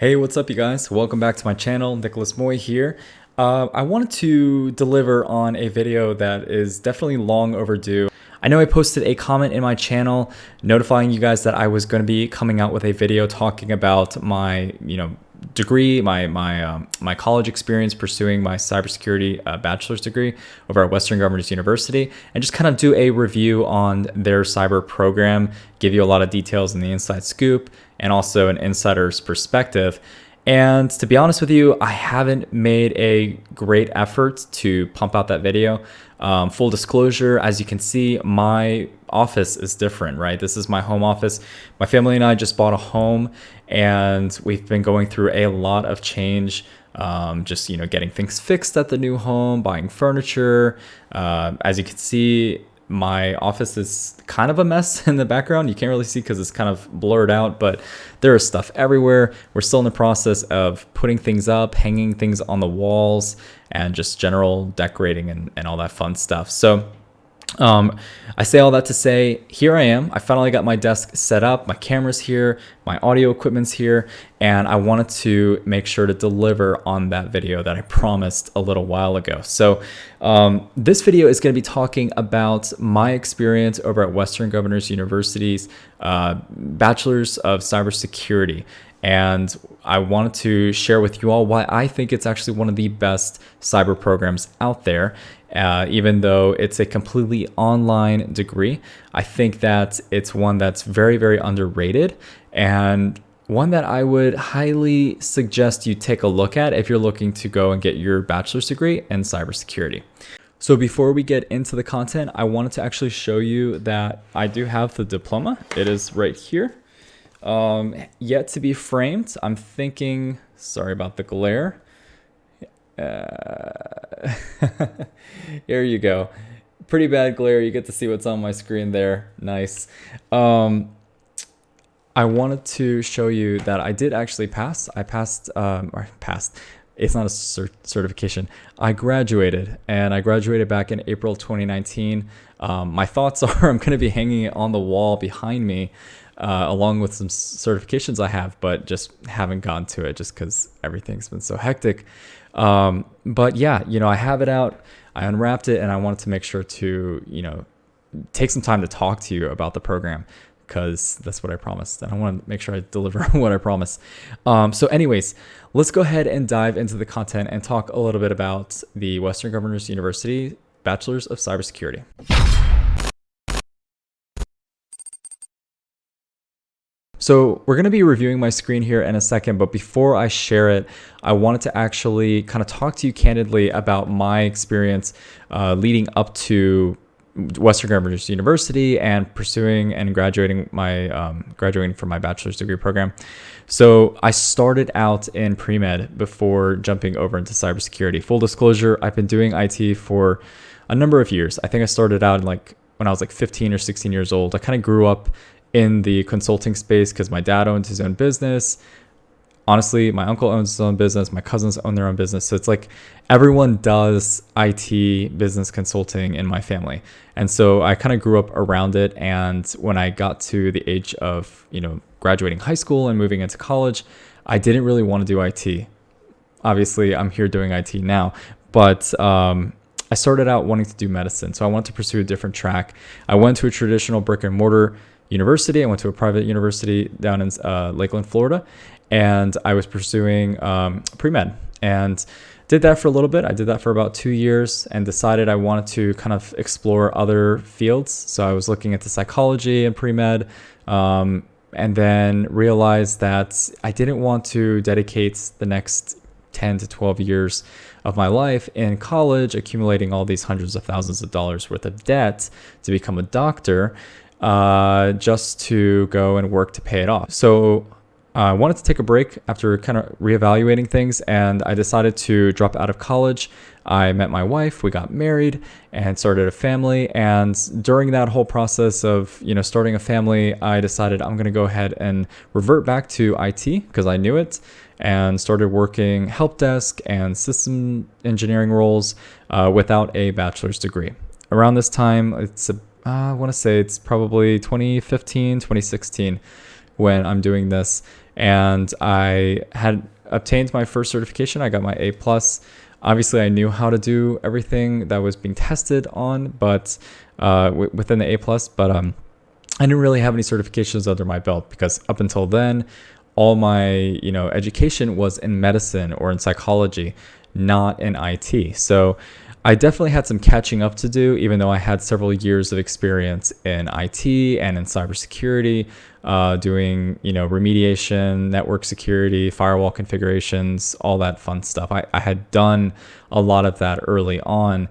Hey, what's up, you guys? Welcome back to my channel. Nicholas Moy here. I wanted to deliver on a video that is definitely long overdue. I know I posted a comment in my channel notifying you guys that I was going to be coming out with a video talking about my, degree, my college experience pursuing my cybersecurity bachelor's degree over at Western Governors University, and just kind of do a review on their cyber program, give you a lot of details in the inside scoop, and also an insider's perspective. And to be honest with you, I haven't made a great effort to pump out that video. Full disclosure, as you can see, my office is different, right? This is my home office. My family and I just bought a home, and we've been going through a lot of change. Getting things fixed at the new home, buying furniture. As you can see, my office is kind of a mess in the background. You can't really see because it's kind of blurred out, but there is stuff everywhere. We're still in the process of putting things up, hanging things on the walls, and just general decorating and all that fun stuff. So I say all that to say, here I am. I finally got my desk set up, my camera's here, my audio equipment's here, and I wanted to make sure to deliver on that video that I promised a little while ago. So this video is going to be talking about my experience over at Western Governors University's Bachelor's of Cybersecurity. And I wanted to share with you all why I think it's actually one of the best cyber programs out there. Even though it's a completely online degree, I think that it's one that's very, very underrated, and one that I would highly suggest you take a look at if you're looking to go and get your bachelor's degree in cybersecurity. So before we get into the content, I wanted to actually show you that I do have the diploma. It is right here. Yet to be framed. I'm thinking, sorry about the glare. Here you go. Pretty bad glare. You get to see what's on my screen there. Nice. I wanted to show you that I did actually pass. I passed. It's not a certification. I graduated, and I graduated back in April 2019. My thoughts are I'm going to be hanging it on the wall behind me, along with some certifications I have, but just haven't gotten to it just because everything's been so hectic. But yeah, I have it out, I unwrapped it, and I wanted to make sure to, take some time to talk to you about the program, because that's what I promised, and I want to make sure I deliver on what I promised. So anyways, let's go ahead and dive into the content and talk a little bit about the Western Governors University Bachelor's of Cybersecurity. So we're going to be reviewing my screen here in a second, but before I share it, I wanted to actually kind of talk to you candidly about my experience leading up to Western Governors University and pursuing and graduating from my bachelor's degree program. So I started out in pre-med before jumping over into cybersecurity. Full disclosure, I've been doing IT for a number of years. I think I started out when I was 15 or 16 years old. I kind of grew up in the consulting space because my dad owns his own business. Honestly, my uncle owns his own business. My cousins own their own business. So it's like everyone does IT business consulting in my family. And so I kind of grew up around it. And when I got to the age of, graduating high school and moving into college, I didn't really want to do IT. Obviously, I'm here doing IT now, but I started out wanting to do medicine. So I wanted to pursue a different track. I went to a traditional brick and mortar university. I went to a private university down in Lakeland, Florida, and I was pursuing pre-med and did that for a little bit. I did that for about 2 years and decided I wanted to kind of explore other fields. So I was looking into psychology and pre-med, and then realized that I didn't want to dedicate the next 10 to 12 years of my life in college accumulating all these hundreds of thousands of dollars worth of debt to become a doctor, just to go and work to pay it off. So I wanted to take a break after kind of reevaluating things, and I decided to drop out of college. I met my wife, we got married and started a family. And during that whole process of, starting a family, I decided I'm going to go ahead and revert back to IT because I knew it, and started working help desk and system engineering roles without a bachelor's degree. Around this time, I want to say it's probably 2015, 2016 when I'm doing this. and I had obtained my first certification. I got my A plus. Obviously, I knew how to do everything that was being tested on, but within the A plus. But I didn't really have any certifications under my belt, because up until then, all my education was in medicine or in psychology, not in IT. So I definitely had some catching up to do, even though I had several years of experience in IT and in cybersecurity, doing remediation, network security, firewall configurations, all that fun stuff. I had done a lot of that early on,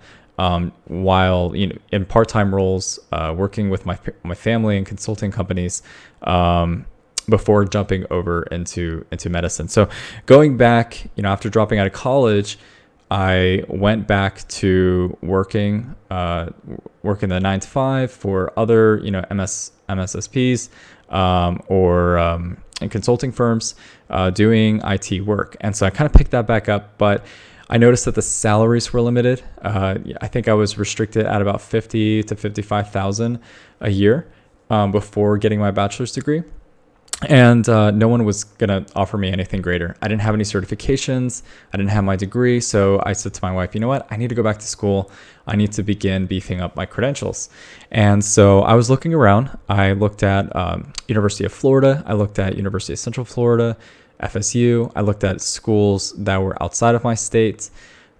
while in part-time roles, working with my family and consulting companies, before jumping over into medicine. So going back, after dropping out of college, I went back to working the 9 to 5 for other, MSSPs, or in consulting firms, doing IT work. And so I kind of picked that back up, but I noticed that the salaries were limited. I think I was restricted at about 50 to 55,000 a year, before getting my bachelor's degree. And no one was going to offer me anything greater. I didn't have any certifications. I didn't have my degree. So I said to my wife, you know what? I need to go back to school. I need to begin beefing up my credentials. And so I was looking around. I looked at University of Florida. I looked at University of Central Florida, FSU. I looked at schools that were outside of my state.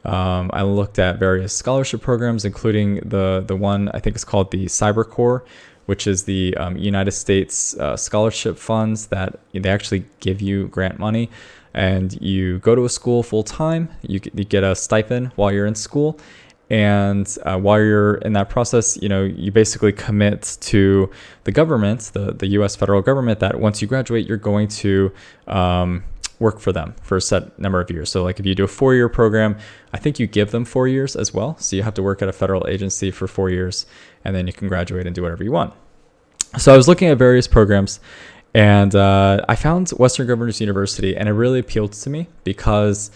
I looked at various scholarship programs, including the one I think is called the CyberCorps, which is the United States scholarship funds that they actually give you grant money, and you go to a school full time. You get a stipend while you're in school, and while you're in that process, you basically commit to the government, the U.S. federal government, that once you graduate, you're going to work for them for a set number of years. So like if you do a 4-year program, I think you give them 4 years as well. So you have to work at a federal agency for 4 years, and then you can graduate and do whatever you want. So I was looking at various programs, and I found Western Governors University, and it really appealed to me because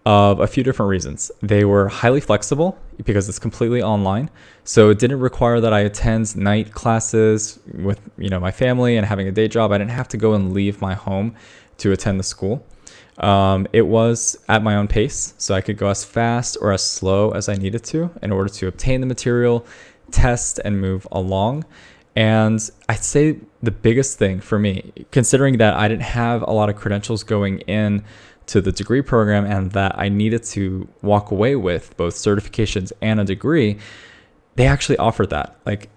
of a few different reasons. They were highly flexible because it's completely online. So it didn't require that I attend night classes with my family and having a day job. I didn't have to go and leave my home to attend the school. It was at my own pace, so I could go as fast or as slow as I needed to in order to obtain the material, test, and move along. And I'd say the biggest thing for me, considering that I didn't have a lot of credentials going in to the degree program and that I needed to walk away with both certifications and a degree, they actually offered that. Like,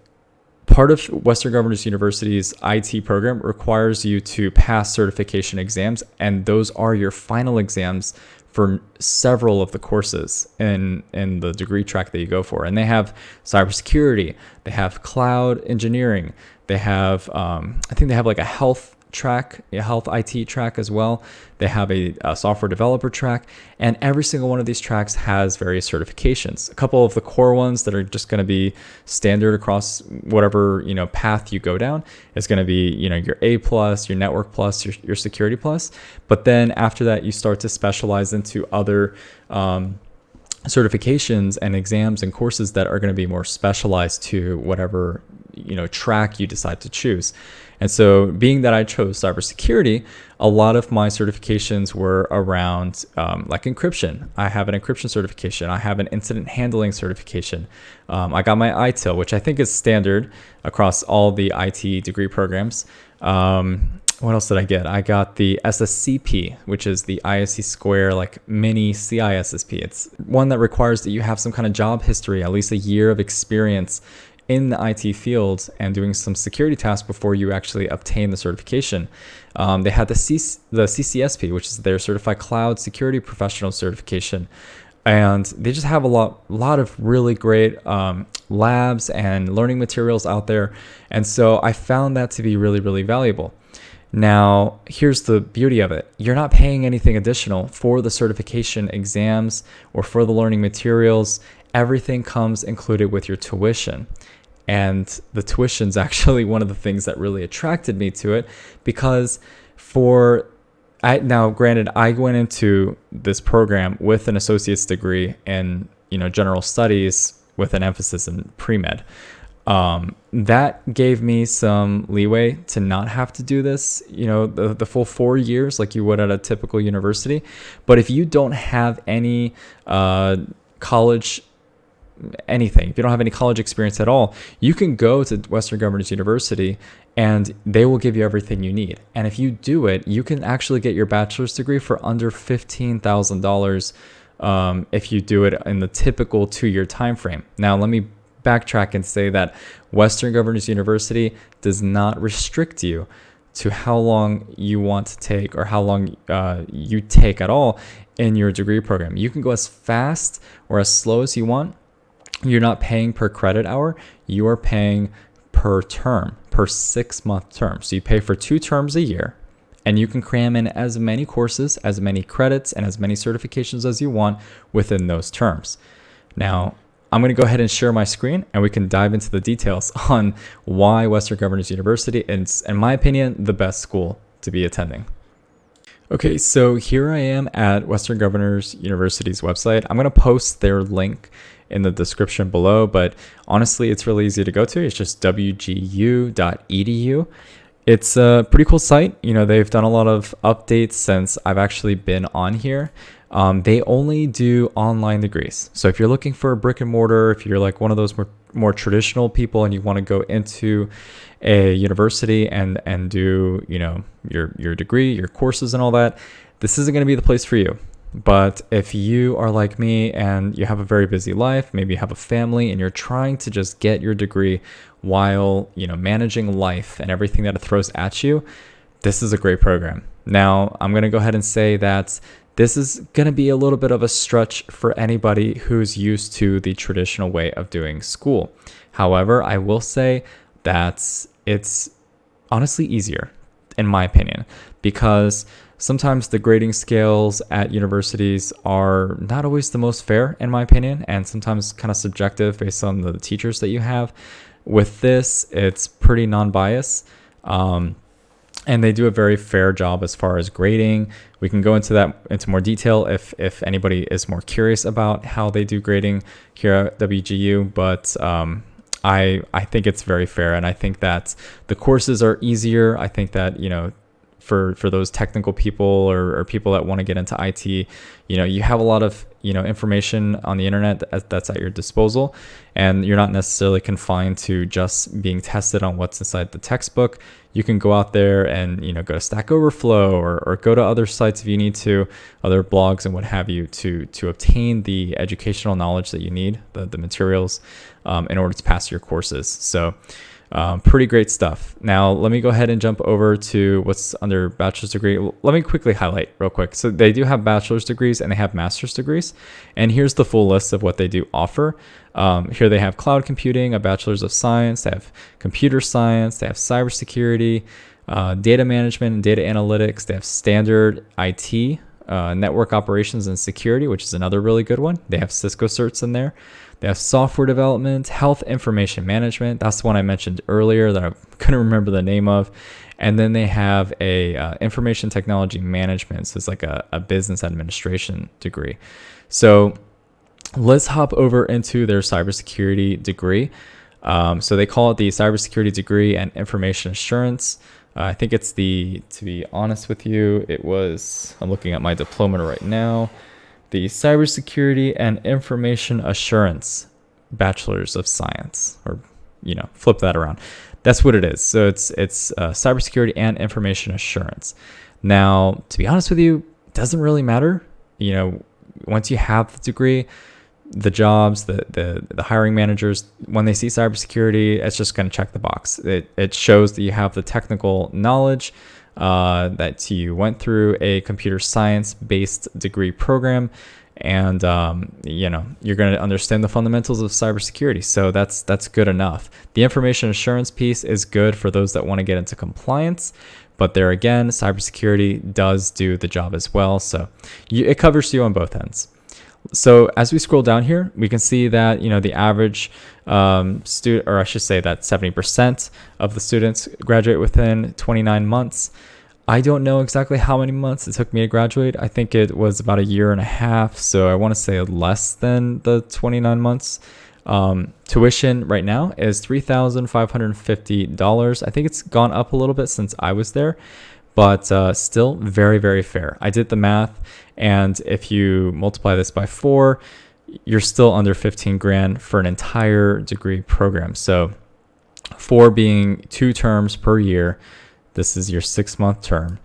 part of Western Governors University's IT program requires you to pass certification exams, and those are your final exams for several of the courses in the degree track that you go for. And they have cybersecurity, they have cloud engineering, they have, I think they have like a health track, a health IT track as well. They have a software developer track, and every single one of these tracks has various certifications. A couple of the core ones that are just going to be standard across whatever path you go down is going to be your A plus, your network plus, your security plus. But then after that, you start to specialize into other certifications and exams and courses that are going to be more specialized to whatever track you decide to choose. And so being that I chose cybersecurity, a lot of my certifications were around like encryption. I have an encryption certification. I have an incident handling certification. I got my ITIL, which I think is standard across all the IT degree programs. What else did I get? I got the SSCP, which is the ISC Square, like mini CISSP. It's one that requires that you have some kind of job history, at least a year of experience in the IT field and doing some security tasks before you actually obtain the certification. They had the CCSP, which is their Certified Cloud Security Professional certification. And they just have a lot of really great labs and learning materials out there. And so I found that to be really, really valuable. Now, here's the beauty of it. You're not paying anything additional for the certification exams or for the learning materials. Everything comes included with your tuition. And the tuition is actually one of the things that really attracted me to it, because now granted, I went into this program with an associate's degree in general studies with an emphasis in pre-med. That gave me some leeway to not have to do this, the full 4 years like you would at a typical university. But if you don't have any college anything, if you don't have any college experience at all, you can go to Western Governors University and they will give you everything you need. And if you do it, you can actually get your bachelor's degree for under $15,000 if you do it in the typical 2-year time frame. Now, let me backtrack and say that Western Governors University does not restrict you to how long you want to take or how long you take at all in your degree program. You can go as fast or as slow as you want. You're not paying per credit hour. You are paying per term, per 6-month term. So you pay for 2 terms a year, and you can cram in as many courses, as many credits, and as many certifications as you want within those terms. Now, I'm going to go ahead and share my screen, and we can dive into the details on why Western Governors University is, in my opinion, the best school to be attending. Okay, so here I am at Western Governors University's website. I'm going to post their link in the description below, but honestly, it's really easy to go to. It's just wgu.edu. It's a pretty cool site. They've done a lot of updates since I've actually been on here. They only do online degrees. So if you're looking for a brick and mortar, if you're like one of those more traditional people and you want to go into a university and do, your degree, your courses and all that, this isn't going to be the place for you. But if you are like me and you have a very busy life, maybe you have a family and you're trying to just get your degree while, managing life and everything that it throws at you, this is a great program. Now, I'm going to go ahead and say that this is going to be a little bit of a stretch for anybody who's used to the traditional way of doing school. However, I will say that it's honestly easier, in my opinion, because sometimes the grading scales at universities are not always the most fair, in my opinion, and sometimes kind of subjective based on the teachers that you have. With this, it's pretty non-biased. And they do a very fair job as far as grading. We can go into more detail if anybody is more curious about how they do grading here at WGU. But I think it's very fair, and I think that the courses are easier. I think that for those technical people or people that want to get into IT, you have a lot of information on the internet that's at your disposal, and you're not necessarily confined to just being tested on what's inside the textbook. You can go out there and go to Stack Overflow or go to other sites if you need to, other blogs and what have you, to obtain the educational knowledge that you need, the materials in order to pass your courses. So pretty great stuff. Now, let me go ahead and jump over to what's under bachelor's degree. Let me quickly highlight real quick. So they do have bachelor's degrees and they have master's degrees. And here's the full list of what they do offer. Here they have cloud computing, a bachelor's of science. They have computer science. They have cybersecurity, data management and data analytics. They have standard IT, network operations and security, which is another really good one. They have Cisco certs in there. They have software development, health information management. That's the one I mentioned earlier that I couldn't remember the name of. And then they have a information technology management. So it's like a business administration degree. So let's hop over into their cybersecurity degree. So they call it the cybersecurity degree and information assurance. I think it's to be honest with you, I'm looking at my diploma right now. The Cybersecurity and Information Assurance Bachelor's of Science, or flip that around. That's what it is. So it's cybersecurity and information assurance. Now, to be honest with you, it doesn't really matter. Once you have the degree, the jobs, the hiring managers, when they see cybersecurity, it's just going to check the box. It shows that you have the technical knowledge, that you went through a computer science based degree program, and you're going to understand the fundamentals of cybersecurity. So that's good enough. The information assurance piece is good for those that want to get into compliance, but there again, cybersecurity does do the job as well. So it covers you on both ends. So as we scroll down here, we can see that the average student, or I should say that 70% of the students graduate within 29 months. I don't know exactly how many months it took me to graduate. I think it was about 1.5 years. So I want to say less than the 29 months. Tuition right now is $3,550. I think it's gone up a little bit since I was there, but still very, very fair. I did the math, and if you multiply this by 4, you're still under 15 grand for an entire degree program. So 4 being 2 terms per year, this is your 6-month term.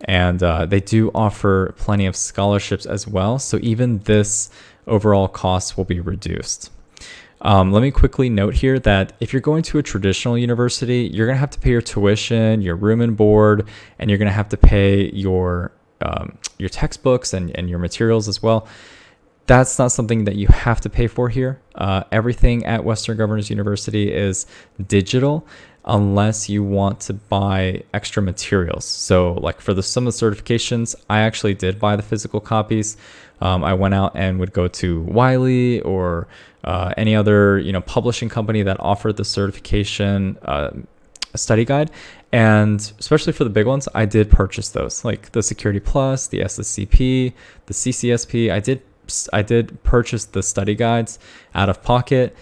And they do offer plenty of scholarships as well. So even this overall cost will be reduced. Let me quickly note here that if you're going to a traditional university, you're going to have to pay your tuition, your room and board, and you're going to have to pay your textbooks and your materials as well. That's not something that you have to pay for here. Everything at Western Governors University is digital unless you want to buy extra materials. So like for some of the certifications, I actually did buy the physical copies. I went out and would go to Wiley or any other publishing company that offered the certification study guide. And especially for the big ones, I did purchase those, like the Security Plus, the SSCP, the CCSP. I did purchase the study guides out of pocket.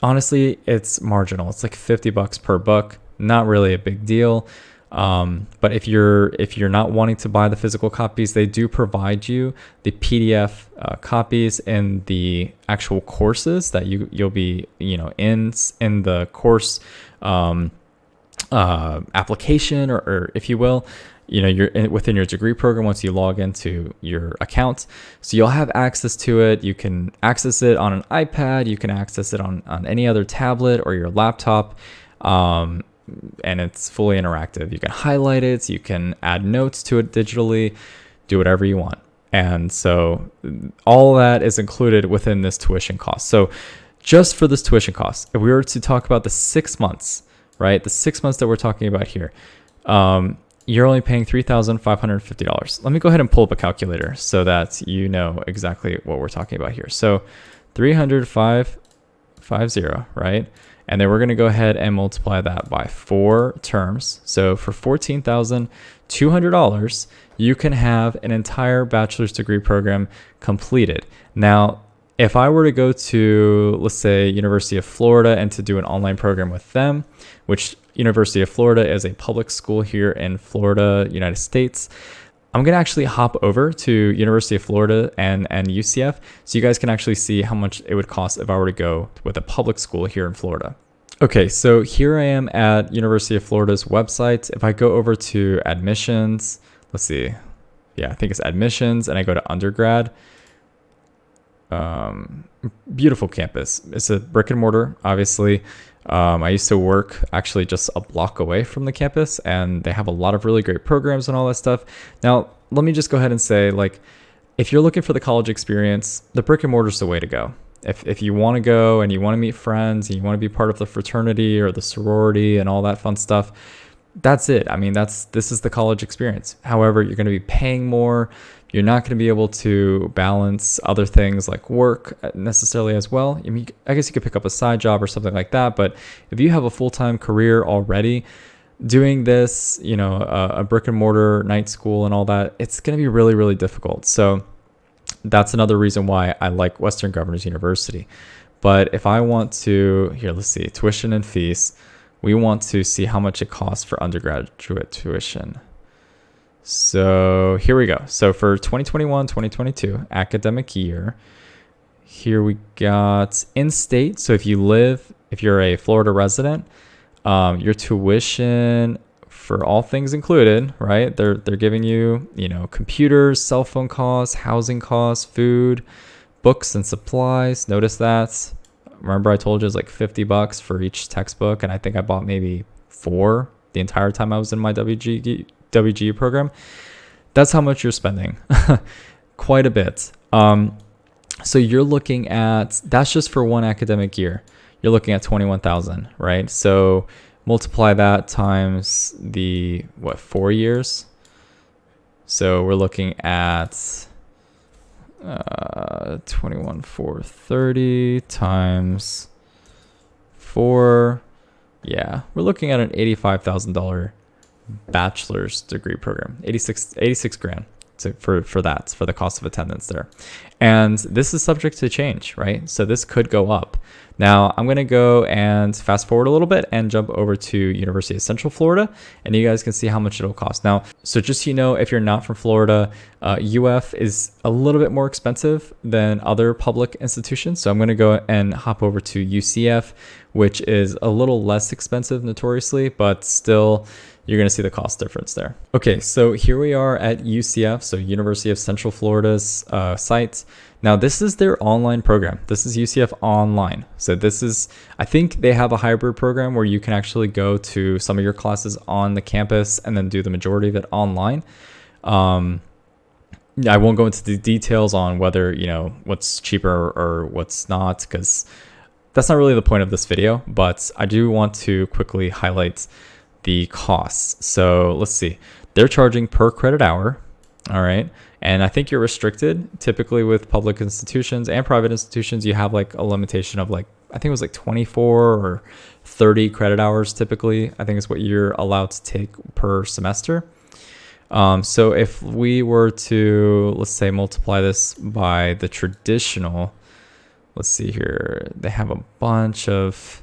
Honestly, it's marginal. It's like $50 per book. Not really a big deal. But if you're not wanting to buy the physical copies, they do provide you the PDF copies in the actual courses that you'll be in the course application or if you will. You're within your degree program once you log into your account. So you'll have access to it. You can access it on an iPad. You can access it on any other tablet or your laptop. And it's fully interactive. You can highlight it. You can add notes to it digitally, do whatever you want. And so all that is included within this tuition cost. So just for this tuition cost, if we were to talk about the 6 months, right? The 6 months that we're talking about here, you're only paying $3,550. Let me go ahead and pull up a calculator so that you know exactly what we're talking about here. So 300,550, right? And then we're going to go ahead and multiply that by 4 terms. So for $14,200, you can have an entire bachelor's degree program completed. Now, if I were to go to, let's say, University of Florida and to do an online program with them, which University of Florida is a public school here in Florida, United States, I'm going to actually hop over to University of Florida and UCF so you guys can actually see how much it would cost if I were to go with a public school here in Florida. Okay, so here I am at University of Florida's website. If I go over to admissions, let's see. Yeah, I think it's admissions, and I go to undergrad. Beautiful campus. It's a brick and mortar, obviously. I used to work actually just a block away from the campus, and they have a lot of really great programs and all that stuff. Now, let me just go ahead and say, like, if you're looking for the college experience, the brick and mortar is the way to go. If you want to go and you want to meet friends and you want to be part of the fraternity or the sorority and all that fun stuff, that's it. I mean, this is the college experience. However, you're going to be paying more. You're not going to be able to balance other things like work necessarily as well. I mean, I guess you could pick up a side job or something like that. But if you have a full-time career already, doing this, a brick and mortar night school and all that, it's going to be really, really difficult. So that's another reason why I like Western Governors University. But if I want to, here, let's see, tuition and fees. We want to see how much it costs for undergraduate tuition. So here we go. So for 2021-2022 academic year, here we got in-state. So if you're a Florida resident, your tuition for all things included, right? They're giving you, computers, cell phone costs, housing costs, food, books and supplies. Notice that. Remember I told you it's like $50 for each textbook, and I think I bought maybe 4 the entire time I was in my WGU program. That's how much you're spending. Quite a bit. So you're looking at, that's just for one academic year. You're looking at $21,000, right? So multiply that times the 4 years. So we're looking at 21,430 times 4. Yeah, we're looking at an $85,000 bachelor's degree program. 86 grand. for the cost of attendance there. And this is subject to change, right? So this could go up. Now I'm going to go and fast forward a little bit and jump over to University of Central Florida, and you guys can see how much it'll cost. Now, so just so you know, if you're not from Florida, UF is a little bit more expensive than other public institutions. So I'm going to go and hop over to UCF, which is a little less expensive notoriously, but still you're going to see the cost difference there. Okay, so here we are at UCF, so University of Central Florida's site. Now this is their online program. This is UCF Online. So this is, I think they have a hybrid program where you can actually go to some of your classes on the campus and then do the majority of it online. I won't go into the details on whether, what's cheaper or what's not, because that's not really the point of this video, but I do want to quickly highlight the costs. So let's see, they're charging per credit hour. All right. And I think you're restricted typically with public institutions and private institutions. You have like a limitation of like, I think it was like 24 or 30 credit hours typically, I think is what you're allowed to take per semester. So if we were to, let's say, multiply this by the traditional, let's see here, they have a bunch of,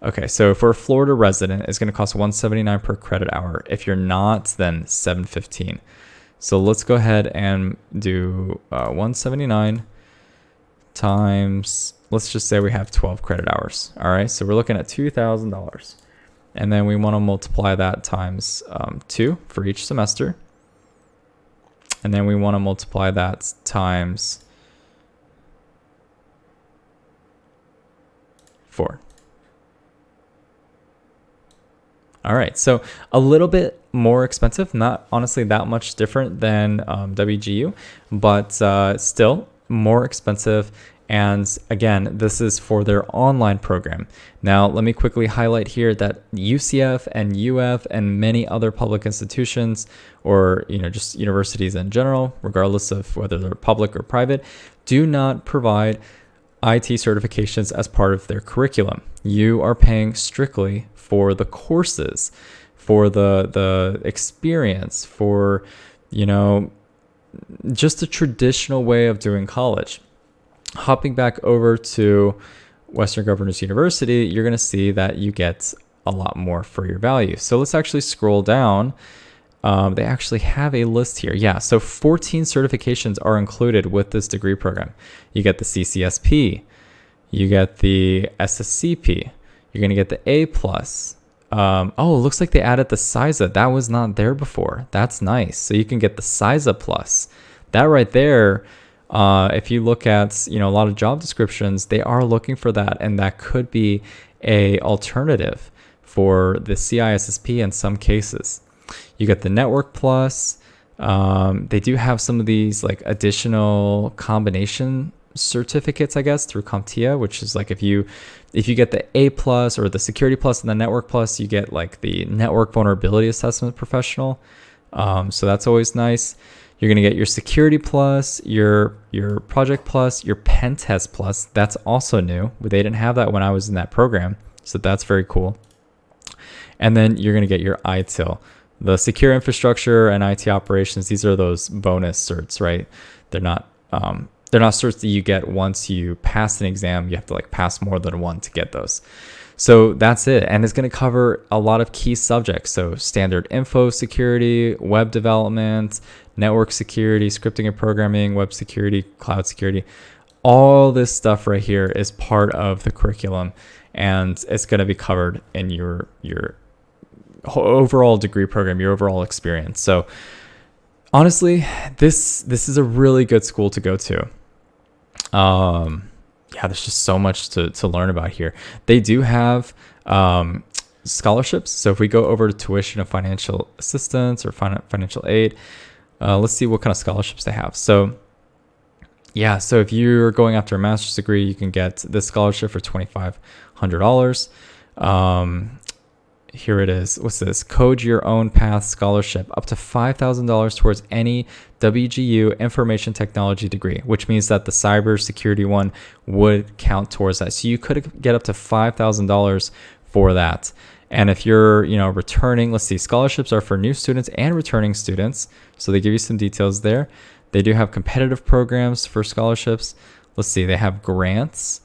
okay, so for a Florida resident, it's going to cost $179 per credit hour. If you're not, then $715. So let's go ahead and do 179 times, let's just say we have 12 credit hours. All right, so we're looking at $2,000. And then we want to multiply that times 2 for each semester. And then we want to multiply that times 4. All right, so a little bit more expensive, not honestly that much different than WGU, but still more expensive. And again, this is for their online program. Now, let me quickly highlight here that UCF and UF and many other public institutions, or just universities in general, regardless of whether they're public or private, do not provide IT certifications as part of their curriculum. You are paying strictly for the courses, for the experience, for just a traditional way of doing college. Hopping back over to Western Governors University, you're going to see that you get a lot more for your value. So let's actually scroll down. They actually have a list here. Yeah, so 14 certifications are included with this degree program. You get the CCSP, you get the SSCP, you're going to get the A+. Oh, it looks like they added the CISA. That was not there before. That's nice. So you can get the CISA Plus. That right there, if you look at a lot of job descriptions, they are looking for that, and that could be a alternative for the CISSP in some cases. You get the Network Plus. They do have some of these like additional combination certificates, I guess, through CompTIA, which is like if you get the A+ or the Security Plus and the Network Plus, you get like the Network Vulnerability Assessment Professional. So that's always nice. You're going to get your Security Plus, your Project Plus, your Pen Test Plus. That's also new. They didn't have that when I was in that program, so that's very cool. And then you're going to get your ITIL. The Secure Infrastructure and IT Operations, these are those bonus certs, right? They're not certs that you get once you pass an exam. You have to like pass more than one to get those. So that's it. And it's going to cover a lot of key subjects. So standard info security, web development, network security, scripting and programming, web security, cloud security. All this stuff right here is part of the curriculum, and it's going to be covered in your overall degree program, your overall experience. So honestly, this is a really good school to go to. Yeah, there's just so much to learn about here. They do have scholarships. So if we go over to tuition and financial assistance or financial aid, let's see what kind of scholarships they have. So yeah, so if you're going after a master's degree, you can get this scholarship for $2,500. Here it is. What's this? Code Your Own Path Scholarship, up to $5,000 towards any WGU information technology degree, which means that the cybersecurity one would count towards that. So you could get up to $5,000 for that. And if you're, returning, let's see, scholarships are for new students and returning students. So they give you some details there. They do have competitive programs for scholarships. Let's see, they have grants.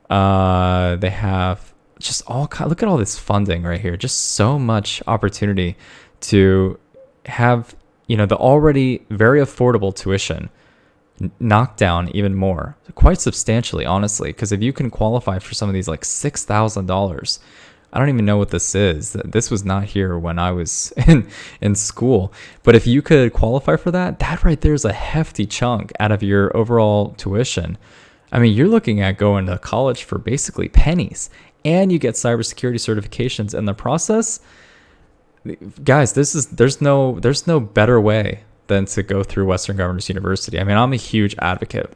They have just look at all this funding right here. Just so much opportunity to have, the already very affordable tuition knocked down even more, quite substantially, honestly. Because if you can qualify for some of these, like $6,000, I don't even know what this is. This was not here when I was in school. But if you could qualify for that right there is a hefty chunk out of your overall tuition. I mean, you're looking at going to college for basically pennies, and you get cybersecurity certifications in the process. Guys, there's no better way than to go through Western Governors University. I mean, I'm a huge advocate.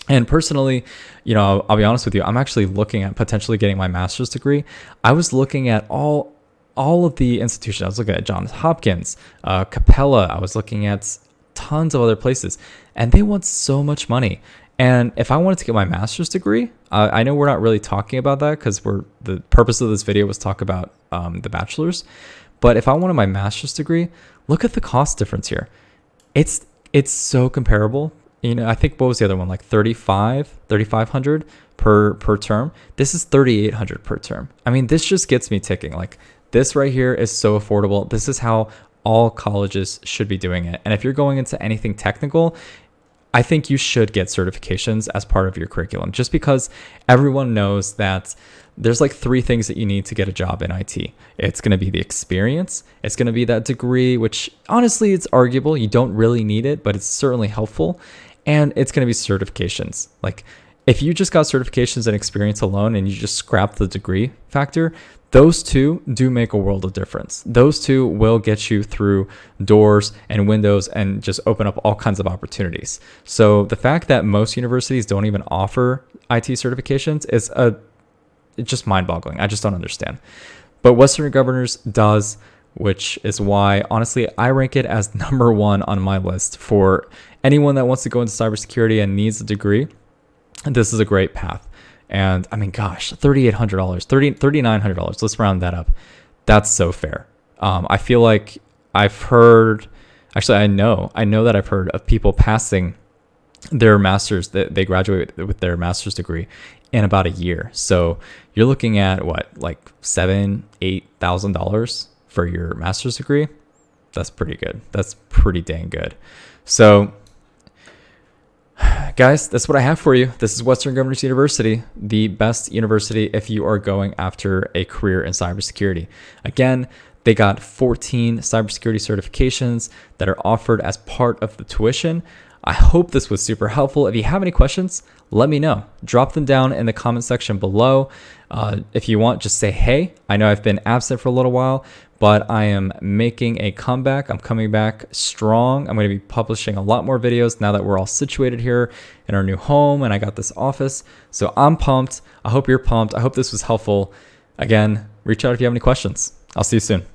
And personally, I'll be honest with you, I'm actually looking at potentially getting my master's degree. I was looking at all of the institutions. I was looking at Johns Hopkins, Capella. I was looking at tons of other places, and they want so much money. And if I wanted to get my master's degree, I know we're not really talking about that because the purpose of this video was talk about the bachelor's. But if I wanted my master's degree, look at the cost difference here. It's so comparable. I think what was the other one, like $3,500 per term. This is $3,800 per term. I mean, this just gets me ticking. Like, this right here is so affordable. This is how all colleges should be doing it. And if you're going into anything technical, I think you should get certifications as part of your curriculum, just because everyone knows that there's like 3 things that you need to get a job in IT. It's going to be the experience. It's going to be that degree, which honestly, it's arguable. You don't really need it, but it's certainly helpful. And it's going to be certifications. Like, if you just got certifications and experience alone and you just scrap the degree factor, those two do make a world of difference. Those two will get you through doors and windows and just open up all kinds of opportunities. So the fact that most universities don't even offer IT certifications is it's just mind-boggling. I just don't understand. But Western Governors does, which is why, honestly, I rank it as number 1 on my list for anyone that wants to go into cybersecurity and needs a degree. This is a great path. And I mean, gosh, $3,800, $3,900. Let's round that up. That's so fair. I feel like I know that I've heard of people passing their master's, that they graduate with their master's degree in about a year. So you're looking at what, like $7,000-$8,000 for your master's degree. That's pretty good. That's pretty dang good. So guys, that's what I have for you. This is Western Governors University, the best university if you are going after a career in cybersecurity. Again, they got 14 cybersecurity certifications that are offered as part of the tuition. I hope this was super helpful. If you have any questions, let me know. Drop them down in the comment section below. If you want, just say hey. I know I've been absent for a little while, but I am making a comeback. I'm coming back strong. I'm going to be publishing a lot more videos now that we're all situated here in our new home and I got this office. So I'm pumped. I hope you're pumped. I hope this was helpful. Again, reach out if you have any questions. I'll see you soon.